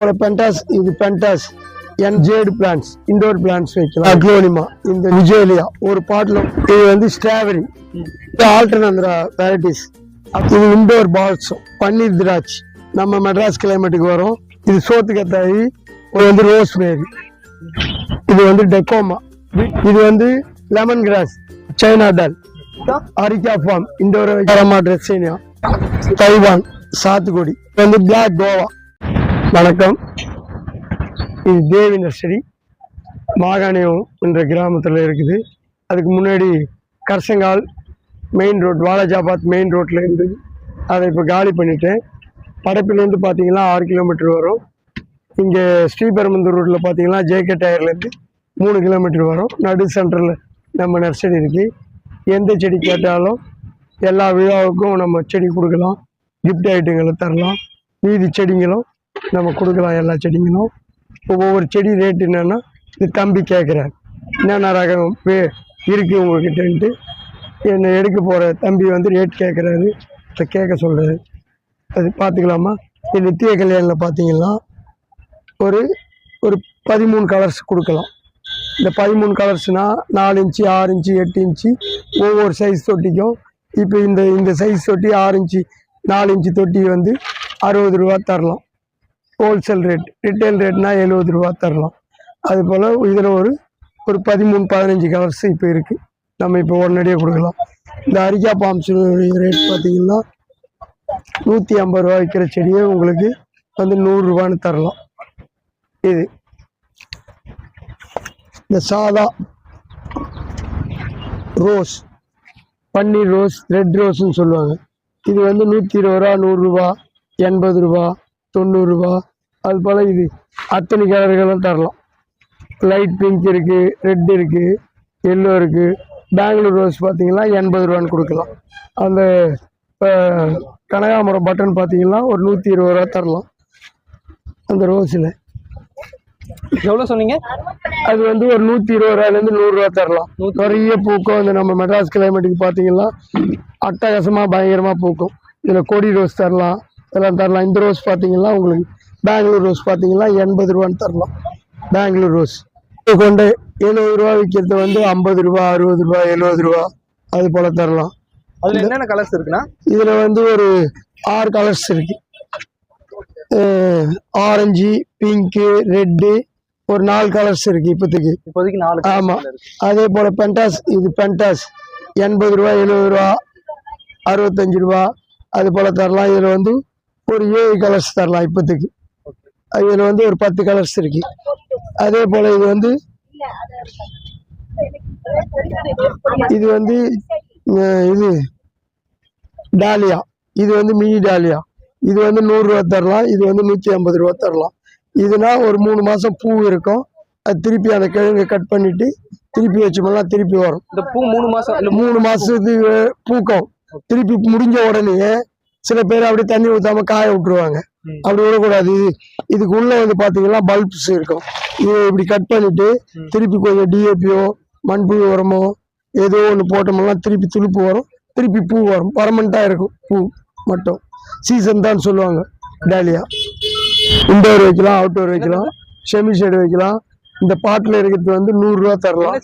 Pentas இது pentas jade plants indoor plants வைக்கலாம். Aglaonema இந்த விஜேலியா ஒரு பாட்டில் இது வந்து ஸ்ட்ராபெரி ஆல்டர்னேந்திரா வெரைட்டிஸ். இது இண்டோர் பால்ஸ் பன்னீர் திராட்சை நம்ம மெட்ராஸ் கிளைமேட்டுக்கு வரும். இது சோத்துக்கத்தாயி இது வந்து ரோஸ்மேரி இது வந்து டெக்கோமா இது வந்து லெமன் கிராஸ் சைனா டால் அரிக்கா ஃபார்ம் இண்டோர் ட்ரெஸ்ஸினியா தைவான் சாத்துக்குடி இது வந்து பிளாக் கோவா. வணக்கம், இது தேவி நர்சரி மாகாணியம் என்ற கிராமத்தில் இருக்குது. அதுக்கு முன்னாடி கர்சங்கால் மெயின் ரோட் வாலாஜாபாத் மெயின் ரோட்டில் இருந்து அதை இப்போ காலி பண்ணிட்டேன். படப்பிலேருந்து பார்த்தீங்கன்னா 6 கிலோமீட்டர் வரும். இங்கே ஸ்ரீபெரும்புதூர் ரோட்டில் பார்த்தீங்கன்னா ஜேகே டயர்லேருந்து 3 கிலோமீட்டர் வரும். நடு சென்டரில் நம்ம நர்சரி இருக்குது. எந்த செடி கேட்டாலும் எல்லா விழாவுக்கும் நம்ம செடி கொடுக்கலாம், கிஃப்ட் ஐட்டங்களை தரலாம். மீதி செடிங்களும் நம்ம கொடுக்கலாம். எல்லா செடிங்களும் ஒவ்வொரு செடி ரேட் என்னென்னா இது தம்பி கேட்குறாரு என்னென்ன ரகம் இருக்குது உங்கள்கிட்டன்ட்டு என்னை எடுக்க போகிற தம்பி வந்து ரேட் கேட்குறாரு. அதை கேட்க சொல்கிறாரு. அது பார்த்துக்கலாமா? இது நித்திய கல்யாணில் பார்த்தீங்கன்னா ஒரு 13 கலர்ஸ் கொடுக்கலாம். இந்த 13 கலர்ஸ்னால் 4 இன்ச்சு 6 இன்ச்சு 8 இன்ச்சு ஒவ்வொரு சைஸ் தொட்டிக்கும். இப்போ இந்த சைஸ் தொட்டி 6 இன்ச்சு 4 இன்ச்சு தொட்டி வந்து 60 ரூபா தரலாம். Wholesale rate. ரிட்டைல் ரேட்னா 70 ரூபா தரலாம். அதுபோல் இதில் ஒரு 13-15 கலர்ஸ் இப்போ இருக்குது. நம்ம இப்போ உடனடியாக கொடுக்கலாம். இந்த அரிக்கா பாம்ஸ் ரேட் பார்த்திங்கன்னா 150 ரூபா விற்கிற செடியை உங்களுக்கு வந்து 100 ரூபான்னு தரலாம். இது இந்த சாதா ரோஸ் பன்னீர் ரோஸ் ரெட் ரோஸ்ன்னு சொல்லுவாங்க. இது வந்து 120 ரூபா 100 ரூபா 80 ரூபா 90 ரூபா. அது போல் இது அத்தனை கலர்களும் தரலாம். லைட் பிங்க் இருக்குது, ரெட் இருக்குது, எல்லோ இருக்குது. பெங்களூர் ரோஸ் பார்த்தீங்கன்னா 80 ரூபான்னு கொடுக்கலாம். அந்த கனகாமரம் பட்டன் பார்த்தீங்கன்னா ஒரு 120 ரூபா தரலாம். அந்த ரோஸில் எவ்வளோ சொன்னீங்க? அது வந்து ஒரு 120 ரூபாயிலேருந்து 100 ரூபா தரலாம். நிறைய பூக்கும். அந்த நம்ம மெட்ராஸ் கிளைமேட்டுக்கு பார்த்தீங்கன்னா அட்டகாசமாக பயங்கரமாக பூக்கும். இதில் கொடி ரோஸ் தரலாம், இதெல்லாம் தரலாம். இந்த ரோஸ் பார்த்தீங்கன்னா உங்களுக்கு பெங்களூர் ரோஸ் பார்த்தீங்கன்னா 80 ரூபான்னு தரலாம். பெங்களூர் ரோஸ் கொண்டு 70 ரூபா விற்கிறது வந்து 50 ரூபா 60 ரூபா 70 ரூபா அது போல் தரலாம். அதில் என்னென்ன கலர்ஸ் இருக்குன்னா இதில் வந்து ஒரு 6 கலர்ஸ் இருக்குது. ஆரஞ்சு, பிங்க்கு, ரெட்டு ஒரு 4 கலர்ஸ் இருக்குது இப்போதைக்கு 4. ஆமாம். அதே போல் பென்டாஸ் இது பென்டாஸ் 80 ரூபா 70 ரூபா 65 ரூபா அது போல் தரலாம். இதில் வந்து ஒரு 7 கலர்ஸ் தரலாம் இப்போதைக்கு. இதில் வந்து ஒரு 10 கலர்ஸ் இருக்குது. அதே போல் இது வந்து இது டாலியா இது வந்து மினி டாலியா. இது வந்து 100 ரூபா தரலாம். இது வந்து 150 ரூபா தரலாம். இதுனா ஒரு 3 மாதம் பூ இருக்கும். அது திருப்பி அந்த கிழங்கு கட் பண்ணிவிட்டு திருப்பி வச்சோம்னா திருப்பி வரும். இந்த பூ 3 மாதத்துக்கு பூக்கும். திருப்பி முடிஞ்ச உடனே சில பேர் அப்படியே தண்ணி ஊற்றாம காய விட்டுருவாங்க. அப்படி விடக்கூடாது. இதுக்கு உள்ள வந்து பார்த்தீங்கன்னா பல்ப்ஸ் இருக்கும். இது இப்படி கட் பண்ணிட்டு திருப்பி கொஞ்சம் டிஏபியோ மண்புழு உரமோ ஏதோ ஒன்று போட்டோம்னா திருப்பி துளுப்பு வரும், திருப்பி பூ வரும். பர்மனெண்ட்டாக இருக்கும் பூ மட்டும். சீசன் தான் சொல்லுவாங்க. டாலியா இண்டோர் வைக்கலாம், அவுட்டோர் வைக்கலாம், செமி ஷேடு வைக்கலாம். இந்த பாட்டில் இருக்கிறது வந்து 100 ரூபா தரலாம்.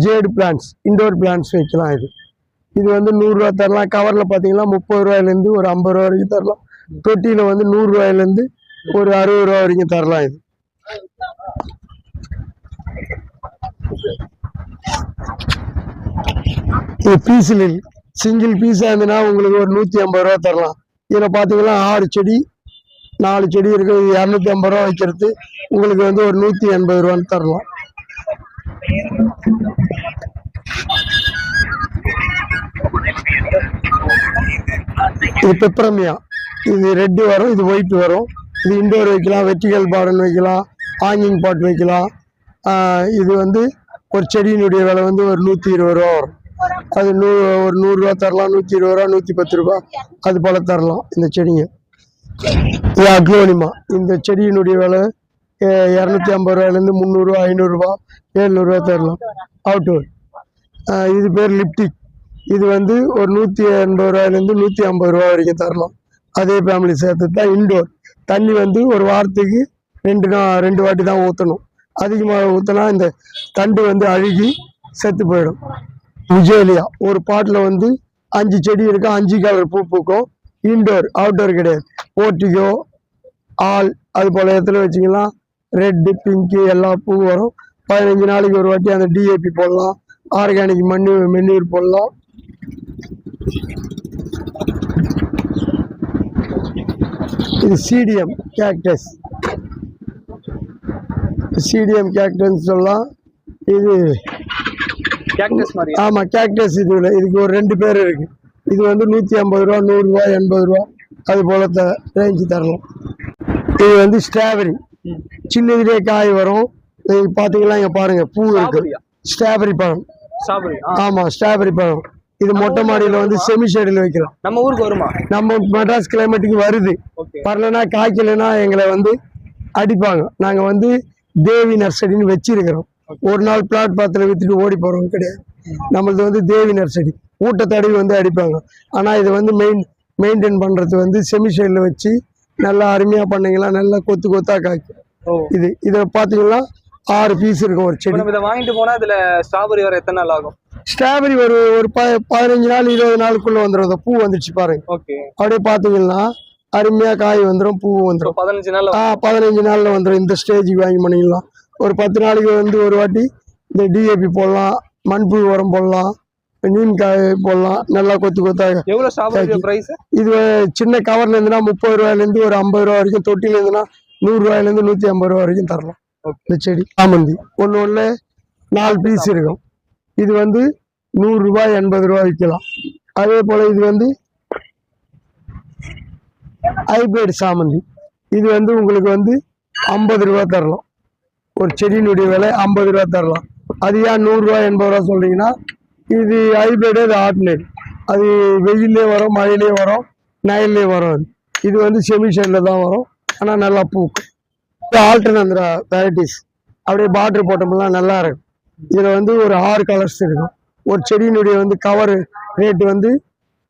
ஜேடு பிளான்ஸ் இண்டோர் பிளான்ஸ் வைக்கலாம். இது வந்து 100 ரூபா தரலாம். கவரில் பார்த்தீங்கன்னா 30 ரூபாயிலேருந்து ஒரு 50 ரூபா வரைக்கும் தரலாம். தொட்டியில் வந்து 100 ரூபாயிலேருந்து ஒரு 60 ரூபா வரைக்கும் தரலாம். இது பீஸில் சிங்கிள் பீஸாக இருந்ததுன்னா உங்களுக்கு ஒரு 150 ரூபா தரலாம். இதில் பார்த்தீங்கன்னா 6 செடி 4 செடி இருக்குது. 250 ரூபா வைக்கிறது உங்களுக்கு வந்து ஒரு 180 ரூபான்னு தரலாம். இது பெப்ரமியா. இது ரெட்டு வரும், இது ஒயிட் வரும். இது இண்டோர் வைக்கலாம், வெர்டிகல் பார்டன் வைக்கலாம், ஹாங்கிங் பாட் வைக்கலாம். இது வந்து ஒரு செடியினுடைய விலை வந்து ஒரு 120 ரூபா வரும். அது ஒரு 100 ரூபா தரலாம், 120 ரூபா 110 ரூபா அது போல் தரலாம். இந்த செடிங்க இது அக்லோனிமா. இந்த செடியினுடைய விலை 250 ரூபாயிலேருந்து 300 ரூபா 500 ரூபா 700 ரூபா தரலாம். அவுட்டோர் இது பேர் லிப்டிக். இது வந்து ஒரு 180 ரூபாயிலேருந்து 150 ரூபா வரைக்கும் தரலாம். அதே ஃபேமிலி சேர்த்து தான். இண்டோர் தண்ணி வந்து ஒரு வாரத்துக்கு ரெண்டு வாட்டி தான் ஊற்றணும். அதிகமாக ஊற்றினா இந்த தண்டு வந்து அழுகி செத்து போயிடும். உஜேலியா ஒரு பாட்டில் வந்து 5 செடி இருக்கும், 5 கலர் பூ பூக்கும். இன்டோர் அவுட்டோர் கிடையாது. போர்ட்டிகோ ஆல் அது போல இடத்துல வச்சிக்கலாம். ரெட்டு பிங்க்கு எல்லா பூ வரும். 15 நாளைக்கு ஒரு வாட்டி அந்த டிஏபி போடலாம், ஆர்கானிக் மென்னூர் போடலாம். இது சிடிஎம் கேக்டஸ், சிடிஎம் கேக்டஸ் சொல்லலாம். இது கேக்டஸ் மாதிரி. ஆமா கேக்டஸ். இதுக்கு ஒரு 2 பேர் இருக்கு. இது வந்து 150 ரூபா, 100 ரூபா, 80 ரூபா அது போல ரேஞ்சு தரலாம். இது வந்து ஸ்ட்ராபெரி, சின்னதுலேயே காய் வரும். நீங்க பாத்தீங்களா, இங்க பாருங்க பூ இருக்கு. ஸ்ட்ராபெரி பழம். ஆமா ஸ்ட்ராபெரி பழம். இது மொட்டை மாடியில வந்து செமி ஷேடில் வைக்கலாம். நம்ம ஊருக்கு வருமா? நம்ம மெட்ராஸ் கிளைமேட்டுக்கு வருது. வரலன்னா காய்க்கலைன்னா எங்களை வந்து அடிப்பாங்க. நாங்க வந்து தேவி நர்சரின்னு வச்சிருக்கிறோம். ஒரு நாள் பிளாட் பாத்துல வித்துட்டு ஓடி போறவங்க கிடையாது. நம்மளது வந்து தேவி நர்சரி. ஊட்டத்தடவி வந்து அடிப்பாங்க. ஆனா இது வந்து மெயின்டைன் பண்றது வந்து செமி ஷேடில் வச்சு நல்லா அருமையா பண்ணீங்களா, நல்லா கொத்து கொத்தா காய்க்கும். இதை பாத்தீங்கன்னா 6 பீஸ் இருக்கும் ஒரு செடி. இதை வாங்கிட்டு போனா இதுல ஸ்ட்ராபெரி வர எத்தனை நாள் ஆகும்? ஸ்ட்ராபெரி ஒரு 15 நாள் 20 நாளுக்குள்ள வந்துடும். அந்த பூ வந்துடுச்சு பாருங்க. அப்படியே பாத்தீங்கன்னா அருமையா காய் வந்துடும், பூ வந்துடும். 15 நாள்ல வந்துடும். இந்த ஸ்டேஜுக்கு வாங்கி பண்ணிக்கலாம். ஒரு 10 நாளைக்கு வந்து ஒரு வாட்டி இந்த டிஏபி போடலாம், மண்புழு உரம் போடலாம், நீம் காய் போடலாம். நல்லா கொத்து கொத்தாக. இது சின்ன கவர்ல இருந்துன்னா 30 ரூபாயிலேருந்து ஒரு 50 ரூபா வரைக்கும், தொட்டில இருந்துன்னா 100 ரூபாயிலேருந்து 150 ரூபா வரைக்கும் தரலாம். இந்த செடி சாமந்தி ஒண்ணு 4 பீஸ் இருக்கும். இது வந்து 100 ரூபாய் 80 ரூபாய் விற்கலாம். அதே போல இது வந்து ஹைபிரிட் சாமந்தி. இது வந்து உங்களுக்கு வந்து 50 ரூபாய் தரலாம். ஒரு செடியினுடைய விலை 50 ரூபாய் தரலாம். அது ஏன் 100 ரூபாய் 80 ரூபாய் சொல்றீங்கன்னா, இது ஹைபிரிட், அது ஆர்டினரி. அது வெயிலே வரும், மழையிலே வரும், நயல்லே வரும். இது வந்து செமி ஷேட்ல தான் வரும். ஆனா நல்லா பூக்கும். ஆல்டர்னேட் வெரைட்டிஸ் அப்படியே பார்டர் போட்டோம்னா நல்லா இருக்கும். இதுல வந்து ஒரு 6 கலர்ஸ் இருக்கும். ஒரு செடியினுடைய வந்து கவர் ரேட் வந்து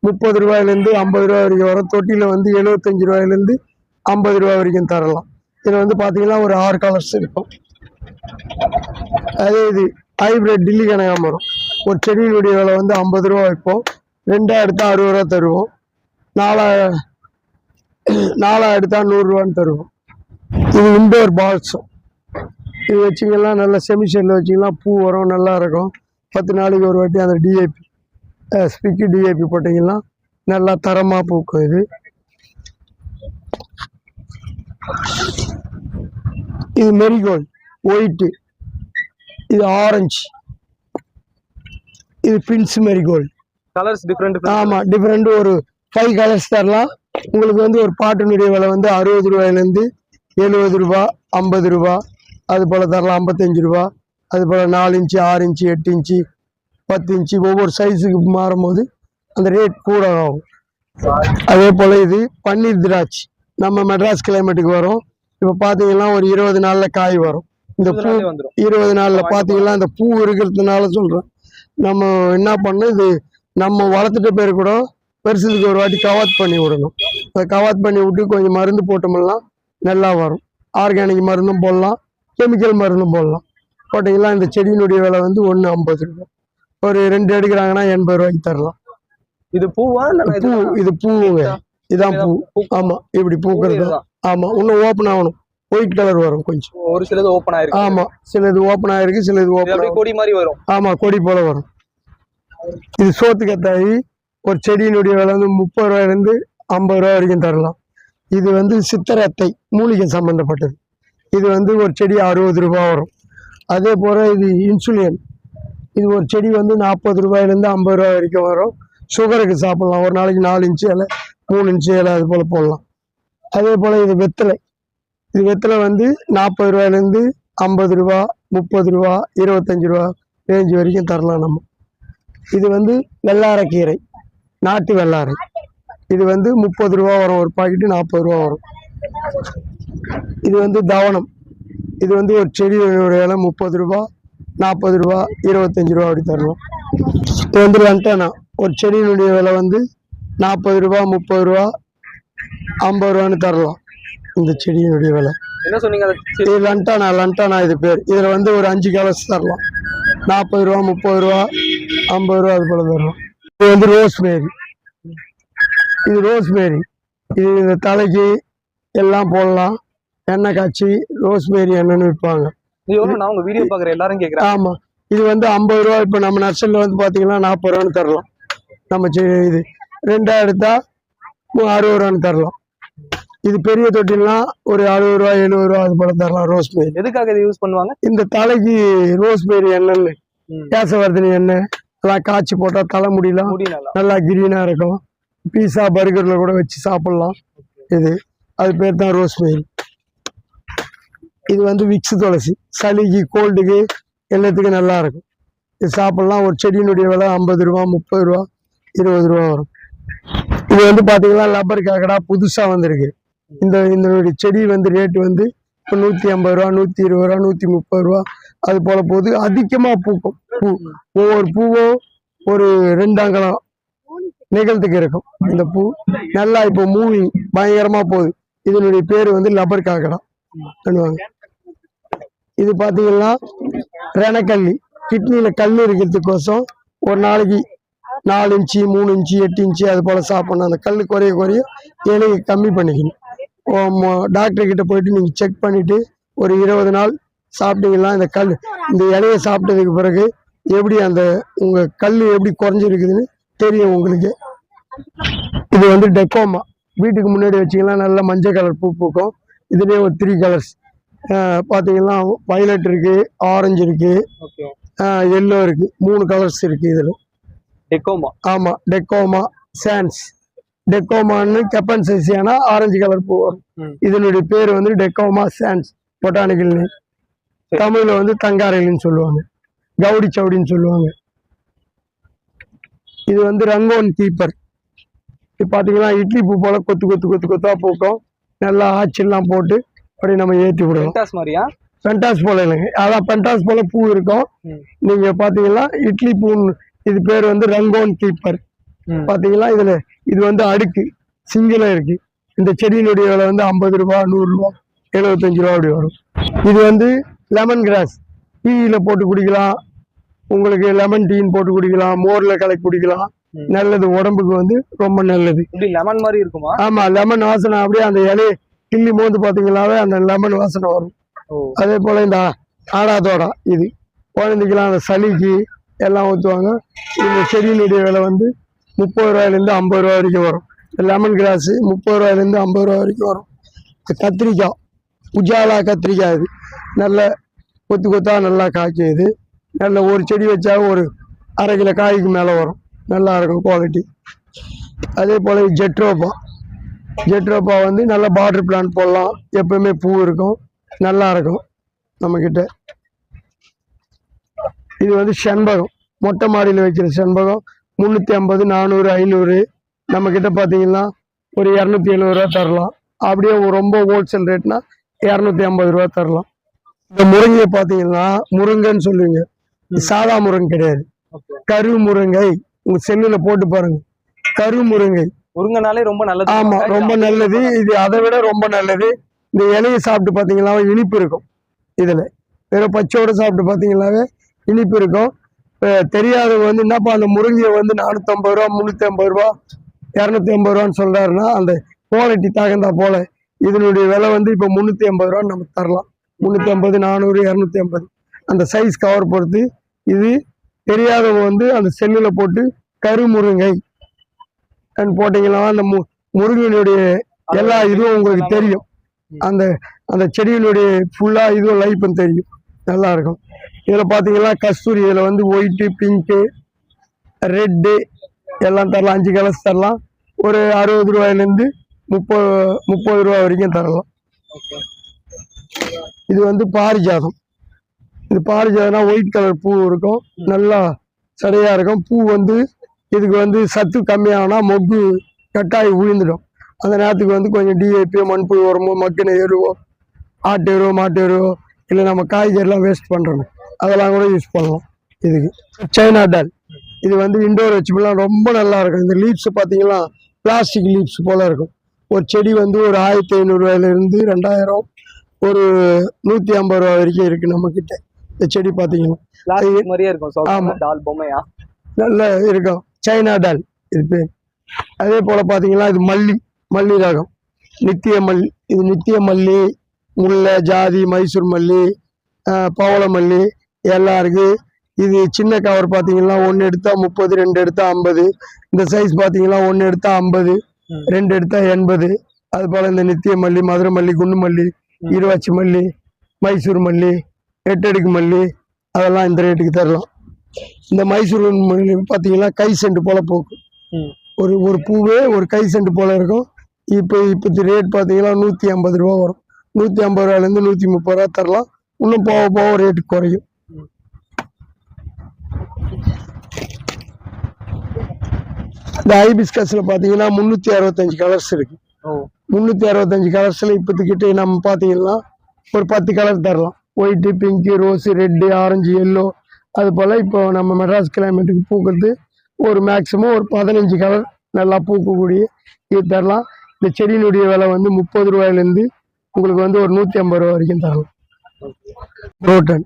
30 ரூபாயிலேருந்து 50 ரூபாய் வரைக்கும் வரும். தொட்டியில வந்து 75 ரூபாயிலேருந்து 50 ரூபாய் வரைக்கும் தரலாம். இதுல வந்து பாத்தீங்கன்னா ஒரு 6 கலர்ஸ் இருக்கும். அதே இது ஹைபிரிட் டில்லி கனகாமரம். ஒரு செடியினுடைய விலை வந்து 50 ரூபா வைப்போம். 2 எடுத்தா 60 ரூபா தருவோம். 4 எடுத்தா 100 ரூபான்னு தருவோம். இது இண்டோர் பால்ஸும். இது வச்சிங்கன்னா நல்லா செமி ஷேட்ல வச்சிங்கன்னா பூ வரும், நல்லா இருக்கும். 10 நாளைக்கு ஒரு வாட்டி அந்த டிஏபி ஸ்பிக்கு டிஏபி போட்டிங்கன்னா நல்லா தரமா பூக்கும். இது மெரிகோல்டு ஒயிட்டு, இது ஆரஞ்சு, இது பின்ஸ் மெரிகோல்டு. Colours different. ஆமா டிஃபரெண்ட். ஒரு 5 கலர்ஸ் தரலாம். உங்களுக்கு வந்து ஒரு பாட்டினுடைய விலை வந்து 60 ரூபாயிலேருந்து 70 ரூபா, 50 ரூபா அது போல தரலாம். 55 ரூபா. அது போல 4 இன்ச்சு, 6 இன்ச்சு, 8 இன்ச்சு, 10 இன்ச்சு ஒவ்வொரு சைஸுக்கு மாறும் போது அந்த ரேட் கூட ஆகும். அதே போல இது பன்னீர் திராட்சை. நம்ம மெட்ராஸ் கிளைமேட்டுக்கு வரும். இப்போ பார்த்தீங்கன்னா ஒரு 20 நாள்ல காய் வரும். இந்த பூ 20 நாள்ல பார்த்தீங்கன்னா இந்த பூ இருக்கிறதுனால சொல்றேன். நம்ம என்ன பண்ணணும், இது நம்ம வளர்த்துட்ட பேர் கூட வருஷத்துக்கு ஒரு வாட்டி கவாத் பண்ணி விடணும். அதை கவாத் பண்ணி விட்டு கொஞ்சம் மருந்து போட்டோம்னா நல்லா வரும். ஆர்கானிக் மருந்தும் போடலாம், கெமிக்கல் மருந்தும் போடலாம். போட்டிங்கன்னா இந்த செடியினுடைய விலை வந்து 150 ரூபாய். ஒரு 2 எடுக்கிறாங்கன்னா 80 ரூபாய்க்கு தரலாம். இது பூவா? பூ. இது பூவுங்க. இதான் பூ. ஆமா இப்படி பூக்கிறது. ஆமா இன்னும் ஓப்பன் ஆகணும். ஒயிட் கலர் வரும் கொஞ்சம். ஒரு சிலது ஓப்பன் ஆயிருக்கு. ஆமா சிலது ஓப்பன் ஆயிருக்கு, சிலது ஓப்பன் கொடி மாதிரி வரும். ஆமா கொடி போல வரும். இது சோத்து கத்தாயி. ஒரு செடியினுடைய விலை வந்து 30 ரூபாயிலேருந்து 50 ரூபாய் வரைக்கும் தரலாம். இது வந்து சித்தரத்தை மூலிகை சம்பந்தப்பட்டது. இது வந்து ஒரு செடி 60 ரூபாய் வரும். அதே போல இது இன்சுலின். இது ஒரு செடி வந்து 40 ரூபாயிலேருந்து 50 ரூபாய் வரைக்கும் வரும். சுகருக்கு சாப்பிடலாம். ஒரு நாளைக்கு 4 இன்ச்சு இலை, 3 இன்ச்சு இலை அது போல போடலாம். அதே போல இது வெத்தலை. இது வெத்தலை வந்து 40 ரூபாயிலேருந்து 50 ரூபா, 30 ரூபா, 25 ரூபா ரேஞ்சு வரைக்கும் தரலாம் நம்ம. இது வந்து வெள்ளாரைக்கீரை, நாட்டு வெள்ளாரை. இது வந்து 30 ரூபா வரும். ஒரு பாக்கெட்டு 40 ரூபா வரும். இது வந்து தவனம். இது வந்து ஒரு செடியோட விலை 30 ரூபா, 40 ரூபா, 25 ரூபா அப்படி தரலாம். இது வந்து லண்டனா. ஒரு செடியினுடைய விலை வந்து 40 ரூபா, 30 ரூபா, 50 ரூபான்னு தரலாம். இந்த செடியினுடைய விலை. என்ன சொன்னீங்க இது லண்டானா இது பேர். இதுல வந்து ஒரு 5 கலர்ஸ் தரலாம். 40 ரூபா, 30 ரூபா, 50 ரூபா அது போல தரலாம். இது வந்து ரோஸ்மேரி. இது ரோஸ்மேரி. இது இந்த தலைக்கு எல்லாம் போடலாம். எண்ணெய் காய்ச்சி ரோஸ்மேரி எண்ணெய்னு விற்பாங்க. இது எவ்வளவு? நான் உங்க வீடியோ பாக்குற எல்லாரும் கேக்குறாங்க. ஆமா, இது வந்து 50 ரூபா. இப்போ நம்ம நர்சரியில் வந்து பாத்தீங்கன்னா 40 ரூபான்னு தரலாம். நம்ம இது 2 எடுத்தா 60 ரூபான்னு தரலாம். இது பெரிய தொட்டிலாம் ஒரு 60 ரூபா, 70 ரூபா அது போல தரலாம். ரோஸ்மேரி எதுக்காக இதை யூஸ் பண்ணுவாங்க? இந்த தலைக்கு ரோஸ்மேரி எண்ணெய், கேசவர்தினி எண்ணெய் எல்லாம் காய்ச்சி போட்டா தலைமுடியலாம் நல்லா கிரீனா இருக்கும். பீஸா பர்கர்ல கூட வச்சு சாப்பிடலாம். இது அது பேர் தான் ரோஸ்மேரி. இது வந்து விக்ஸ் துளசி. சளிக்கு, கோல்டுக்கு எல்லாத்துக்கும் நல்லா இருக்கும். இது சாப்பிடலாம். ஒரு செடியினுடைய விலை 50 ரூபா, 30 ரூபா, 20 ரூபா வரும். இது வந்து பாத்தீங்கன்னா லப்பர் காக்கடா புதுசா வந்திருக்கு. இந்த செடி வந்து ரேட்டு வந்து இப்போ 150 ரூபா, 120 ரூபா, 130 ரூபா அது போல போகுது. அதிகமா பூக்கும். ஒவ்வொரு பூவும் ஒரு 2 அங்கலம் நிகழ்த்துக்கு இருக்கும். இந்த பூ நல்லா இப்போ மூவிங் பயங்கரமா போகுது. இதனுடைய பேர் வந்து லப்பர் காக்கடா பண்ணுவாங்க. இது பாத்தீங்கன்னா ரணக்கல்லி. கிட்னியில கல் இருக்கிறதுக்கோசம் ஒரு நாளைக்கு 4 இன்ச்சு, 3 இன்ச்சு, 8 இன்ச்சு அது போல சாப்பிடணும். அந்த கல் குறைய இலையை கம்மி பண்ணிக்கணும். டாக்டர் கிட்ட போயிட்டு நீங்க செக் பண்ணிட்டு ஒரு 20 நாள் சாப்பிட்டீங்கன்னா இந்த இலையை சாப்பிட்டதுக்கு பிறகு எப்படி அந்த உங்க கல் எப்படி குறைஞ்சிருக்குதுன்னு தெரியும் உங்களுக்கு. இது வந்து டெக்கோமா. வீட்டுக்கு முன்னாடி வச்சிங்கன்னா நல்ல மஞ்சள் கலர் பூ பூக்கும். இதுலேயே ஒரு 3 கலர்ஸ் பார்த்தீங்கன்னா வயலட் இருக்கு, ஆரஞ்சு இருக்கு, எல்லோ இருக்கு. 3 கலர்ஸ் இருக்கு இதுல. டெக்கோமா. ஆமா, டெக்கோமா சான்ஸ். டெக்கோமான்னு கெப்பன்சைசியானா ஆரஞ்சு கலர் பூ வரும். இதனுடைய பேர் வந்து டெக்கோமா சான்ஸ் பொட்டானிக்கல் நேம். தமிழ்ல வந்து தங்காரைன்னு சொல்லுவாங்க, கவுடி சவுடின்னு சொல்லுவாங்க. இது வந்து ரங்கோன் கீப்பர். இது பாத்தீங்கன்னா இட்லி பூ போல கொத்தா பூக்கும். நல்லா ஆச்செல்லாம் போட்டு அப்படி நம்ம ஏற்றி விடுவோம். பென்டாஸ் போல இல்லைங்க, அதான் பென்டாஸ் போல பூ இருக்கும். நீங்க பாத்தீங்கன்னா இட்லி பூ. இது பேர் வந்து ரங்கோன் கீப்பர். பாத்தீங்களா, இது வந்து அடுக்கு சிங்கிளா இருக்கு. இந்த செடியினுடைய விலை வந்து 50 ரூபா, 100 ரூபா, 75 ரூபா அப்படி வரும். இது வந்து லெமன் கிராஸ். டீயில போட்டு குடிக்கலாம். உங்களுக்கு லெமன் டீன்னு போட்டு குடிக்கலாம். மோர்ல கலக்கி குடிக்கலாம். நல்லது, உடம்புக்கு வந்து ரொம்ப நல்லது. லெமன் மாதிரி இருக்குமா? ஆமா, லெமன் வாசனை அப்படியே அந்த இலையை கிள்ளி மோந்து பாத்தீங்கன்னாவே அந்த லெமன் வாசனை வரும். அதே போல இந்த ஆடாதோடா இது குழந்தைக்கெல்லாம் அந்த சளிக்கு எல்லாம் ஊற்றுவாங்க. இந்த செடியினுடைய விலை வந்து 30 ரூபாயிலேருந்து 50 ரூபா வரைக்கும் வரும். லெமன் கிராஸ் 30 ரூபாயிலேருந்து 50 ரூபா வரைக்கும் வரும். கத்திரிக்காய், உஜாலா கத்திரிக்காய். இது நல்ல கொத்தா நல்லா காய்க்கும். இது நல்ல ஒரு செடி வச்சா ஒரு 1/2 கிலோ காய்க்கு மேலே வரும். நல்லா இருக்கும் குவாலிட்டி. அதே போல் ஜெட்ரோப்பா வந்து நல்ல பார்டர் பிளான்ட் போடலாம். எப்பவுமே பூ இருக்கும், நல்லா இருக்கும் நம்மக்கிட்ட. இது வந்து செண்பகம், மொட்டை மாடியில் வைக்கிற செண்பகம். 350, 400, 500. நம்மக்கிட்ட பார்த்தீங்கன்னா ஒரு 270 ரூபா தரலாம். அப்படியே ரொம்ப ஹோல்சேல் ரேட்னா 250 ரூபா தரலாம். இந்த முருங்கையை பார்த்தீங்கன்னா முருங்கைன்னு சொல்லுவீங்க. சாதா முருங்கை கிடையாது, கரு முருங்கை. உங்க செல்லுல போட்டு பாருங்க, கரு முருங்கை. முருங்கைனாலே ரொம்ப நல்லது. ஆமா, ரொம்ப நல்லது. இது அதை விட ரொம்ப நல்லது. இந்த இலையை சாப்பிட்டு பார்த்தீங்கன்னா இனிப்பு இருக்கும். இதுல வெறும் பச்சையோட சாப்பிட்டு பார்த்தீங்கன்னாவே இனிப்பு இருக்கும். தெரியாதவங்க வந்து என்னப்பா அந்த முருங்கையை வந்து 450 ரூபா, 350 ரூபா, 250 ரூபான்னு சொல்றாருன்னா அந்த குவாலிட்டி தகுந்தா போல. இதனுடைய விலை வந்து இப்போ 350 ரூபான்னு நம்ம தரலாம். 350, 400, 250 அந்த சைஸ் கவர் பொறுத்து. இது தெரியாதவங்க வந்து அந்த செல்லுல போட்டு கரு முருங்கை போட்டீங்கன்னா அந்த முருங்கனுடைய எல்லா இதுவும் உங்களுக்கு தெரியும். அந்த செடியினுடைய ஃபுல்லா இதுவும் லைஃப்னு தெரியும். நல்லா இருக்கும். இதுல பாத்தீங்கன்னா கஸ்தூரி. இதுல வந்து ஒயிட்டு, பிங்க்கு, ரெட்டு எல்லாம் தரலாம். 5 கலர்ஸ் தரலாம். ஒரு 60 ரூபாயிலேருந்து 30 ரூபா வரைக்கும் தரலாம். இது வந்து பாரிஜாதம். இது பாரிஜாதம்னா ஒயிட் கலர் பூ இருக்கும், நல்லா சடையா இருக்கும். பூ வந்து இதுக்கு வந்து சத்து கம்மியாகனா மொக்கு கட்டாயி விழுந்துடும். அந்த நேரத்துக்கு வந்து கொஞ்சம் டிஏபியோ, மண்புழு உரமோ, மக்கின எருவோ, ஆட்டு எருவோ, மாட்டு எருவோ, இல்லை நம்ம காய்கறிலாம் வேஸ்ட் பண்ணுறோம், அதெல்லாம் கூட யூஸ் பண்ணலாம். இதுக்கு சைனா டால். இது வந்து இண்டோர் வச்சுக்கலாம், ரொம்ப நல்லா இருக்கும். இந்த லீவ்ஸ் பார்த்தீங்கன்னா பிளாஸ்டிக் லீவ்ஸ் போல இருக்கும். ஒரு செடி வந்து ஒரு 1500 ரூபாயிலிருந்து 2000, ஒரு 150 ரூபா வரைக்கும் இருக்கு நம்ம கிட்ட. இந்த செடி பாத்தீங்கன்னா பிளாஸ்டிக் மாதிரியே இருக்கும். ஆமா. டால் பொம்மையா? நல்ல இருக்கும், சைனா டால் இது பேர். அதே போல பாத்தீங்கன்னா இது மல்லி ரகம், நித்திய மல்லி. இது நித்திய மல்லி, முல்லை, ஜாதி, மைசூர் மல்லி, பவள மல்லி எல்லாம் இருக்கு. இது சின்ன கவர் பாத்தீங்கன்னா 1 எடுத்தா 30, 2 எடுத்தா 50. இந்த சைஸ் பாத்தீங்கன்னா 1 எடுத்தா 50, 2 எடுத்தா 80. அது போல இந்த நித்திய மல்லி, மதுரை மல்லி, குண்டு மல்லி, இருவாச்சி மல்லி, மைசூர் மல்லி, 8 அடுக்கு மல்லி, அதெல்லாம் இந்த ரேட்டுக்கு தரலாம். இந்த மைசூர் மல்லி பாத்தீங்கன்னா கை செண்டு போல போக்கும். ஒரு பூவே ஒரு கை செண்டு போல இருக்கும். இப்போ ரேட் பாத்தீங்கன்னா 150 ரூபா வரும். 150 ரூபாயிலிருந்து 130 ரூபா தரலாம். இன்னும் போக போக ரேட்டு குறையும். இந்த ஹைபிஸ்கஸ்ல பாத்தீங்கன்னா 365 கலர்ஸ் இருக்கு. 365 கலர்ஸ்ல இப்போதைக்கிட்ட நம்ம பாத்தீங்கன்னா ஒரு 10 கலர் தரலாம். White, pink, rose, red, orange, yellow. அது போல இப்போ நம்ம மெட்ராஸ் கிளைமேட்டுக்கு பூக்கிறது ஒரு மேக்சிமம் ஒரு 15 கலர் நல்லா பூக்கக்கூடிய இது தரலாம். இந்த செடியினுடைய விலை வந்து 30 ரூபாயிலிருந்து உங்களுக்கு வந்து ஒரு 150 ரூபா வரைக்கும் தரலாம். குரோட்டன்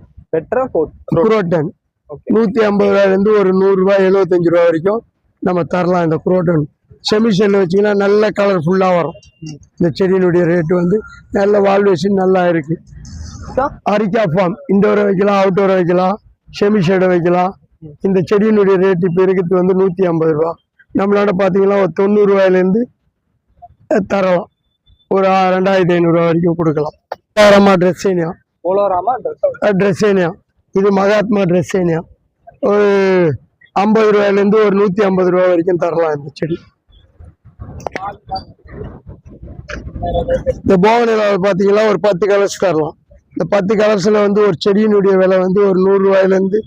150 ரூபாயிலிருந்து ஒரு 100 ரூபாய், 75 ரூபா வரைக்கும் நம்ம தரலாம். இந்த குரோட்டன் செமிஷன்ல வச்சீங்கன்னா நல்ல கலர்ஃபுல்லா வரும். இந்த செடியினுடைய ரேட்டு வந்து நல்ல வால்வேஷன் நல்லா இருக்கு. அரிக்கா ஃபார்ம் இன்டோரை வைக்கலாம், அவுட்டோரை வைக்கலாம், செமி ஷேடை வைக்கலாம். இந்த செடியினுடைய ரேட் இப்போ இருக்கிறது வந்து 150 ரூபா. நம்மளோட பார்த்தீங்கன்னா ஒரு 90 ரூபாயிலேருந்து தரலாம். ஒரு 2500 ரூபா வரைக்கும் கொடுக்கலாம். ட்ரெஸ்ஸேனியா இது மகாத்மா ட்ரெஸ்ஸேனியா ஒரு 50 ரூபாயிலேருந்து ஒரு 150 ரூபா வரைக்கும் தரலாம். இந்த செடி இந்த போகனில் பார்த்தீங்கன்னா ஒரு 10 கலர்ஸ் தரலாம். இந்த 10 கலர்ஸ்ல வந்து ஒரு செடியினுடைய விலை வந்து ஒரு 100 ரூபாயிலேருந்து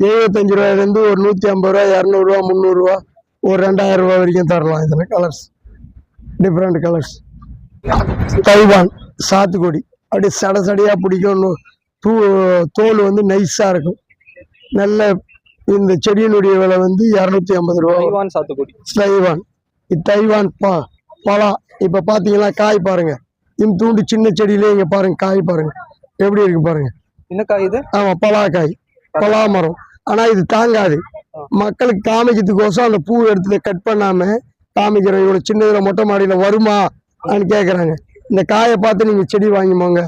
75 ரூபாயிலேருந்து ஒரு 150 ரூபா, 200 ரூபா, 300 ரூபா, ஒரு 2000 ரூபா வரைக்கும் தரலாம். இதில் கலர்ஸ் டிஃப்ரெண்ட் கலர்ஸ். தைவான் சாத்துக்குடி அப்படியே சடையா பிடிக்கும். தோல் வந்து நைஸா இருக்கும். நல்ல இந்த செடியினுடைய விலை வந்து 250 ரூபா. தைவான் தைவான் பலா. இப்ப பாத்தீங்கன்னா காய் பாருங்க, இந்த தூண்டு சின்ன செடியிலே இங்க பாருங்க காய் பாருங்க எப்படி இருக்கு பாருங்க. என்ன காய் இது? ஆமா, பலாக்காய், பலா மரம். ஆனா இது தாங்காது. மக்களுக்கு காமிக்கிறதுக்கோசம் அந்த பூ எடுத்து கட் பண்ணாம காமிக்கிறோம். இவ்வளவு சின்னதுல மொட்டை மாடியில வருமா கேக்குறாங்க. இந்த காயை பார்த்து நீங்க செடி வாங்கிப்போங்க.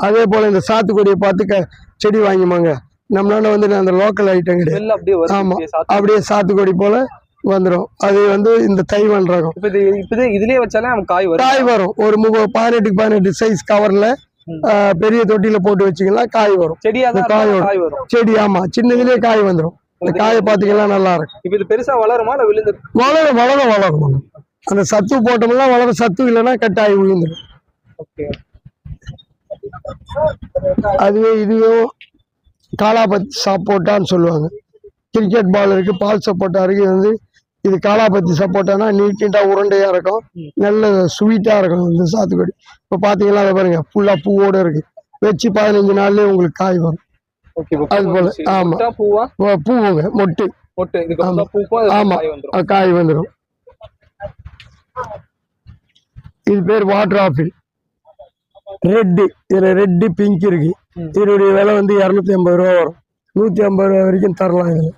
அதே போல இந்த சாத்துக்குடியை பார்த்து செடி வாங்கிப்போங்க. நம்மளால வந்து அந்த லோக்கல் ஐட்டம் கிடையாது. ஆமா, அப்படியே சாத்துக்குடி போல வந்துடும். அது வந்து இந்த தைவான் ரகம். இதுலயே வச்சாலே காய் வரும். ஒரு 18x18 சைஸ் கவர்ல பெரிய தொட்டியில போட்டு வச்சுக்கலாம், காய் வரும். காய் வரும் செடி. ஆமா, சின்னதுலயே காய் வந்துடும். இந்த காயை பாத்தீங்கன்னா நல்லா இருக்கும். இப்ப இது பெருசா வளருமா? வளரும். அந்த சத்து போட்டோம்னா வளரும். சத்து இல்லைன்னா கட்டாயி விழுந்துடும். அதுவே இதுவும் காலாபத்தி சப்போட்டான்னு சொல்லுவாங்க. கிரிக்கெட் பால் இருக்கு, பால் சப்போட்டா இருக்கு. வந்து இது காலாபத்தி சப்போட்டானா நீட்டா உருண்டையா இருக்கும், நல்ல ஸ்வீட்டா இருக்கும் இந்த சாத்துக்குடி. இப்ப பாத்தீங்கன்னா அதை பாருங்க, ஃபுல்லா பூவோட இருக்கு. வச்சு 15 நாள்லயே உங்களுக்கு காய் வரும். அது போல. ஆமா, பூவுங்க மொட்டு. ஆமா, காய் வந்துடும். இது பேர் வாட்டர் ஆப்பிள். ரெட்டு, இதுல ரெட்டு பிங்க் இருக்கு. இதனுடைய விலை வந்து 250 ரூபா வரும். 150 ரூபா வரைக்கும் தரலாம். இதுல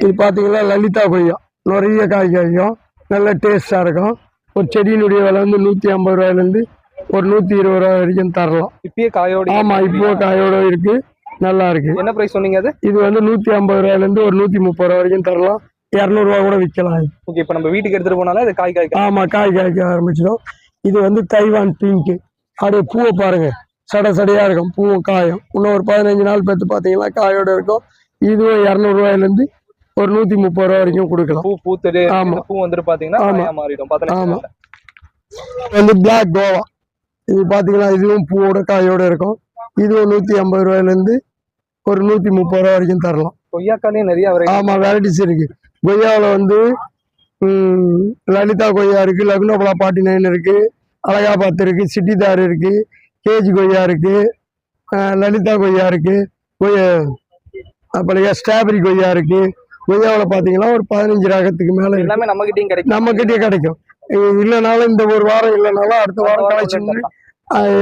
இது பாத்தீங்கன்னா லலிதா கொய்யா, நிறைய காய் காய்க்கும், நல்ல டேஸ்டா இருக்கும். ஒரு செடியினுடைய விலை வந்து 150 ரூபாயிலிருந்து ஒரு 120 ரூபா வரைக்கும் தரலாம். இப்பயே காயோட? ஆமா, இப்போ காயோட இருக்கு, நல்லா இருக்கு. என்ன பிரைஸ் சொன்னீங்க அது? இது வந்து 150 ரூபாயிலிருந்து ஒரு 130 ரூபா வரைக்கும் தரலாம். 200 ரூபா கூட விற்கலாம். ஓகே, இப்ப நம்ம வீட்டுக்கு எடுத்துட்டு போனாலும் இது காய் காய்க்கும். ஆமா, காய் காய்க்க ஆரம்பிச்சிடும். இது வந்து தைவான் பிங்க். அப்படியே பூவை பாருங்க, சடையா இருக்கும், பூவும் காயும். இன்னும் ஒரு 15 நாள் பெற்று பாத்தீங்கன்னா காயோட இருக்கும். இதுவும் 200 ரூபாயிலிருந்து ஒரு 130 ரூபா வரைக்கும் கொடுக்கலாம். ஆமா, பூ வந்துட்டு பாத்தீங்கன்னா மாறிடும். ஆமா, வந்து பிளாக் கோவா. இது பாத்தீங்கன்னா இதுவும் பூவோட காயோட இருக்கும். இதுவும் 150 ரூபாயிலிருந்து ஒரு 130 ரூபா வரைக்கும் தரலாம். கொய்யாக்காலே நிறைய. ஆமா, வெரைட்டிஸ் இருக்கு. கொய்யாவில் வந்து லலிதா கொய்யா இருக்கு, லக்னோபலா 49 இருக்கு, அலகாபாத் இருக்கு, சிட்டிதார் இருக்கு, கேஜி கொய்யா இருக்கு, லலிதா கொய்யா இருக்கு, அப்புறம் ஸ்ட்ராபெரி கொய்யா இருக்கு, கொய்யாவில் பார்த்தீங்கன்னா ஒரு 15 ரகத்துக்கு மேலே எல்லாமே நம்ம கிட்டயும் கிடைக்கும். நம்ம கிட்டே கிடைக்கும். இல்லைனாலும் இந்த ஒரு வாரம் இல்லைனாலும் அடுத்த வாரம் கலெக்ஷன் பண்ணி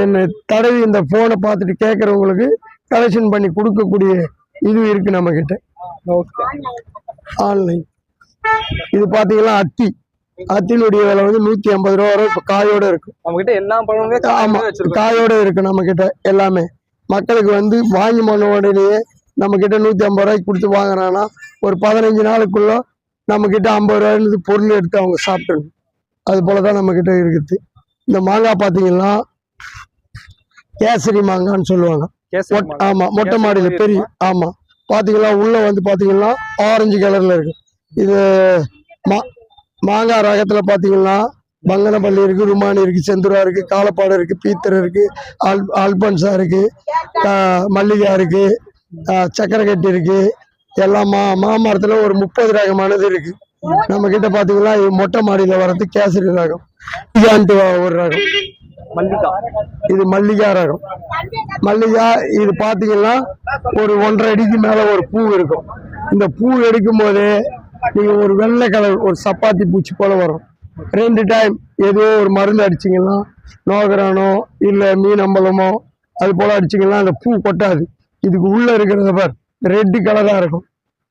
என்ன தடவி இந்த போனை பார்த்துட்டு கேட்கறவங்களுக்கு கலெக்ஷன் பண்ணி கொடுக்கக்கூடிய இது இருக்கு நம்ம கிட்ட. ஆன்லைன் இது பாத்தீங்கன்னா அத்தினுடைய விலை வந்து 150 ரூபா வரும். இப்ப காயோட இருக்கும் நம்ம கிட்ட எல்லா பழமுமே. ஆமா, காயோட இருக்கு நம்ம கிட்ட எல்லாமே. மக்களுக்கு வந்து வாங்கி பண்ண உடனேயே நம்ம கிட்ட 150 ரூபாய்க்கு கொடுத்து வாங்குறாங்கன்னா ஒரு 15 நாளுக்குள்ள நம்ம கிட்ட 50 ரூபாய்க்கு பொருள் எடுத்து அவங்க சாப்பிடணும். அது போலதான் நம்ம கிட்ட இருக்குது. இந்த மாங்காய் பாத்தீங்கன்னா கேசரி மாங்கான்னு சொல்லுவாங்க. ஆமா, மொட்டை மாடியில பெரிய. ஆமா, பாத்தீங்கன்னா உள்ள வந்து பாத்தீங்கன்னா ஆரஞ்சு கலர்ல இருக்கு. இது மாங்காய் ரகத்துல பாத்தீங்கன்னா பங்கனப்பள்ளி இருக்கு, ருமானி இருக்கு, செந்துரா இருக்கு, காலப்பாடு இருக்கு, பீத்தர் இருக்கு, ஆல்பன்சா இருக்கு, மல்லிகா இருக்கு, சக்கரைக்கட்டி இருக்கு. எல்லாம் மாமரத்துல ஒரு 30 ரகமானது இருக்கு. நம்ம கிட்ட பாத்தீங்கன்னா மொட்டை மாடியில வர்றது கேசரி ரகம், ஒரு ரகம் மல்லிகா. இது மல்லிகா ரகம். மல்லிகா இது பாத்தீங்கன்னா ஒரு 1.5 அடிக்கு மேல ஒரு பூ இருக்கும். இந்த பூ எடுக்கும் போதே நீங்க ஒரு வெள்ளை கலர் ஒரு சப்பாத்தி பூச்சி போல வரும். 2 டைம் ஏதோ ஒரு மருந்து அடிச்சிங்கன்னா, நோகரானோ இல்ல மீன் அம்பலமோ அது போல அடிச்சிங்கன்னா அந்த பூ கொட்டாது. இதுக்கு உள்ள இருக்கிறத பார் ரெட் கலரா இருக்கும்.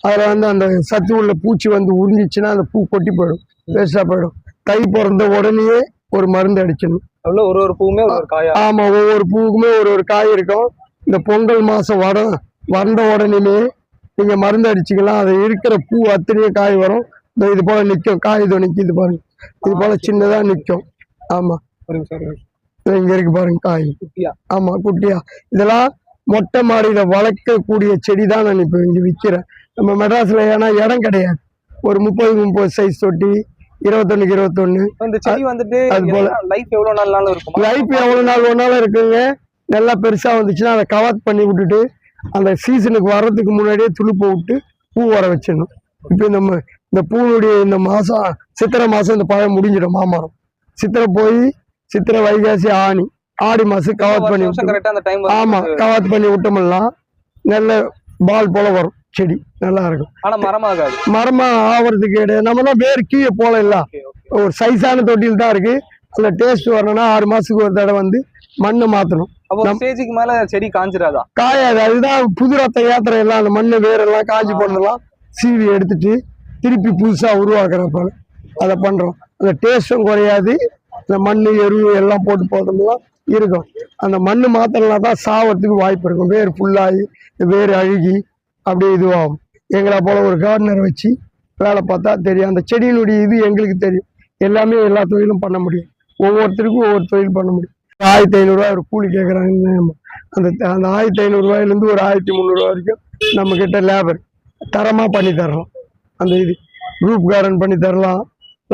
அதுல வந்து அந்த சத்து உள்ள பூச்சி வந்து உறிஞ்சிச்சுன்னா அந்த பூ கொட்டி போயிடும், வேஸ்டா போயிடும். தை பிறந்த உடனேயே ஒரு மருந்து அடிச்சிடணும். ஒரு பூவுமே ஒரு காய். ஆமா, ஒவ்வொரு பூவுக்குமே ஒரு காய் இருக்கும். இந்த பொங்கல் மாசம் வந்த உடனே நீங்க மருந்து அடிச்சிக்கலாம். அது இருக்கிற பூ அத்தனையே காய் வரும். இது போல நிக்கும், காய் இதோ நிக்குது பாருங்க. இது போல சின்னதா நிக்கும். ஆமா, இங்க இருக்கு பாருங்க காய். ஆமா, குட்டியா. இதெல்லாம் மொட்டை மாடியில வளர்க்கக்கூடிய செடி தான் நான் இப்ப இங்க விற்கிறேன். நம்ம மெட்ராஸ்ல ஏன்னா இடம் கிடையாது. ஒரு 30 சைஸ் தொட்டி 21க்கு 21. இந்த செடி வந்துட்டு அது போல லைஃப் எவ்வளவு நாள் இருக்கும்? லைஃப் எவ்வளவு நாள் ஒன்னாலும் இருக்குங்க. நல்லா பெருசா வந்துச்சுன்னா அதை கவர் பண்ணி விட்டுட்டு அந்த சீசனுக்கு வர்றதுக்கு முன்னாடியே துளுப்ப விட்டு பூ வர வச்சிடணும். இப்ப இந்த பூனுடைய இந்த மாசம் சித்திரை மாசம் இந்த பழம் முடிஞ்சிடும். மாமரம் சித்திரை போய் சித்திரை, வைகாசி, ஆடி மாசம் கவர் பண்ணி விட்டு. ஆமா, கவர் பண்ணி விட்டோம்லாம் நல்ல பால் போல வரும் செடி, நல்லா இருக்கும். ஆனா மரமா ஆவறதுக்கு கிடையாது. நம்ம தான் வேறு கீழே போல இல்ல, ஒரு சைஸான தொட்டியில் தான் இருக்கு. அந்த டேஸ்ட் வரணும்னா 6 மாசத்துக்கு ஒரு தடவை வந்து மண்ணை மாத்தணும். மேல செடி காஞ்சிராதா? காயாது. அதுதான் புது ரத்த யாத்திரை எல்லாம் அந்த மண்ணு வேரெல்லாம் காஞ்சி போனதெல்லாம் சீவி எடுத்துட்டு திருப்பி புதுசா உருவாக்குறப்ப அதை பண்றோம். அந்த டேஸ்டும் குறையாது. இந்த மண்ணு எருவு எல்லாம் போட்டு போட்டோம்லாம் இருக்கும். அந்த மண்ணு மாத்தலாம் தான் சாவறதுக்கு வாய்ப்பு இருக்கும். வேர் ஃபுல்லாகி வேர் அழுகி அப்படியே இதுவாகும். எங்களை போல ஒரு கார்டனர் வச்சு வேலை பார்த்தா தெரியும். அந்த செடியினுடைய இது எங்களுக்கு தெரியும். எல்லாமே எல்லா தொழிலும் பண்ண முடியும். ஒவ்வொருத்தருக்கும் ஒவ்வொரு தொழில் பண்ண முடியும். 1500 ரூபாய் ஒரு கூலி கேட்குறாங்க. அந்த 1500 ரூபாயிலேருந்து ஒரு 1300 ரூபா வரைக்கும் நம்ம கிட்ட லேபர் தரமாக பண்ணி தரலாம். அந்த இது குரூப் கார்டன் பண்ணி தரலாம்,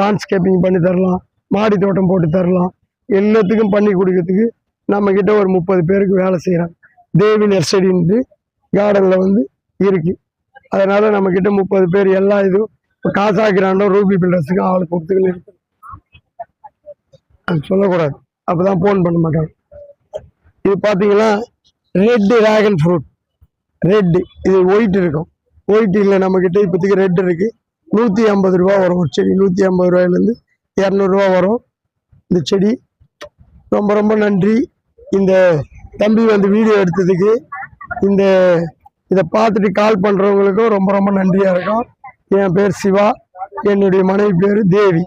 லாண்ட்ஸ்கேப்பிங் பண்ணி தரலாம், மாடி தோட்டம் போட்டு தரலாம். எல்லாத்துக்கும் பண்ணி கொடுக்கறதுக்கு நம்ம கிட்ட ஒரு 30 பேருக்கு வேலை செய்கிறாங்க. தேவி நர்சரின்ட்டு கார்டனில் வந்து இருக்கு. அதனால நம்ம கிட்ட 30 பேர் எல்லா இதுவும் காசா கிராண்டோ ரூபி பில்டர்ஸுக்கும் ஆள் கொடுத்துக்கின்னு இருக்கு. அது சொல்லக்கூடாது, அப்பதான் போன் பண்ண மாட்டாங்க. இது பார்த்தீங்கன்னா ரெட் டிராகன் ஃப்ரூட். ரெட்டு இது ஒயிட் இருக்கும். ஒயிட் இல்லை நம்ம கிட்ட இப்போதைக்கு ரெட் இருக்கு. 150 ரூபா வரும் ஒரு செடி. 150 ரூபாயிலேருந்து 200 ரூபா வரும் இந்த செடி. ரொம்ப ரொம்ப நன்றி இந்த தம்பி வந்து வீடியோ எடுத்ததுக்கு. இதை பார்த்துட்டு கால் பண்ணுறவங்களுக்கும் ரொம்ப ரொம்ப நன்றியாக இருக்கும். என் பேர் சிவா, என்னுடைய மனைவி பேர் தேவி.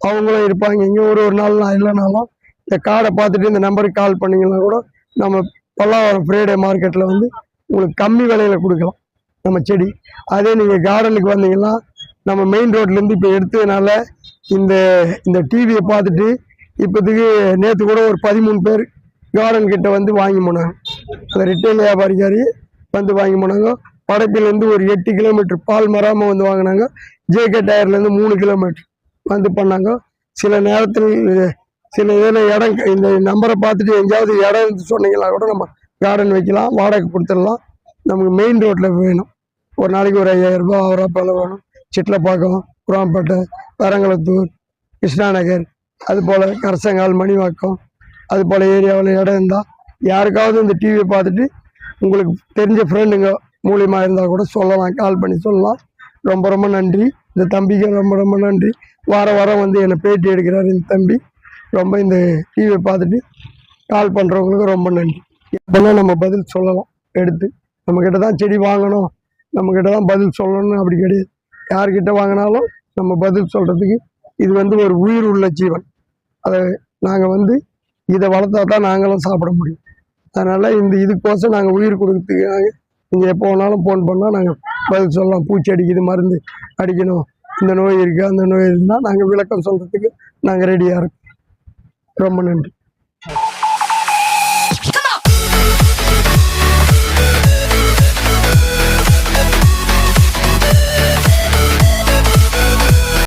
அவங்களும் இருப்பாங்க இங்கே. ஒரு நாள் நான் இல்லைனாலும் இந்த கார்டை பார்த்துட்டு இந்த நம்பருக்கு கால் பண்ணிங்கன்னா கூட நம்ம பல்லாவரம் ஃப்ரைடே மார்க்கெட்டில் வந்து உங்களுக்கு கம்மி விலையில் கொடுக்கலாம் நம்ம செடி. அதே நீங்கள் கார்டனுக்கு வந்தீங்கன்னா நம்ம மெயின் ரோட்லேருந்து இப்போ எடுத்ததுனால இந்த டிவியை பார்த்துட்டு இப்போதைக்கு நேற்று கூட ஒரு 13 பேர் கார்டன் கிட்ட வந்து வாங்கி போனாங்க. அந்த ரிட்டைல் வியாபாரிக்காரி வந்து வாங்கி போனாங்க. படப்பிலேருந்து ஒரு 8 கிலோமீட்டர் பால் மராமல் வந்து வாங்கினாங்க. ஜேகே டயர்லேருந்து 3 கிலோமீட்டர் வந்து பண்ணாங்க. சில நேரத்தில் சில இதில் இடம் இந்த நம்பரை பார்த்துட்டு எங்கேயாவது இடம் சொன்னீங்கன்னா கூட நம்ம கார்டன் வைக்கலாம், வாடகை கொடுத்துடலாம். நமக்கு மெயின் ரோட்டில் வேணும். ஒரு நாளைக்கு ஒரு 5000 ரூபாய் ஆவராப்பால் வேணும். சிட்லப்பாக்கம், குராம்பேட்டை, வரங்கலத்தூர், கிருஷ்ணா நகர், அது போல் கரசங்கால், மணிவாக்கம், அது போல் ஏரியாவில் இடம் இருந்தால் யாருக்காவது இந்த டிவியை பார்த்துட்டு உங்களுக்கு தெரிஞ்ச ஃப்ரெண்டுங்க மூலியமாக இருந்தால் கூட சொல்லலாம், கால் பண்ணி சொல்லலாம். ரொம்ப ரொம்ப நன்றி. இந்த தம்பிக்கு ரொம்ப ரொம்ப நன்றி. வாரம் வந்து என்னை பேட்டி எடுக்கிறார் இந்த தம்பி. ரொம்ப இந்த டிவியை பார்த்துட்டு கால் பண்ணுறவங்களுக்கு ரொம்ப நன்றி. எப்போல்லாம் நம்ம பதில் சொல்லலாம் எடுத்து. நம்மக்கிட்ட தான் செடி வாங்கணும், நம்மக்கிட்ட தான் பதில் சொல்லணும்னு அப்படி கிடையாது. யார்கிட்ட வாங்கினாலும் நம்ம பதில் சொல்கிறதுக்கு இது வந்து ஒரு உயிர் உள்ள ஜீவன். அதை நாங்கள் இதை வளர்த்தா தான் நாங்களும் சாப்பிட முடியும். அதனால் இதுக்கோசம் நாங்கள் உயிர் கொடுக்கறதுக்காக நீங்கள் எப்போ வேணாலும் ஃபோன் பண்ணால் நாங்கள் பதில் சொல்லலாம். பூச்சி அடிக்குது, மருந்து அடிக்கணும், இந்த நோய் இருக்குது, அந்த நோய் இருக்குன்னா நாங்கள் விளக்கம் சொல்கிறதுக்கு நாங்கள் ரெடியாக இருக்கோம். ரொம்ப நன்றி.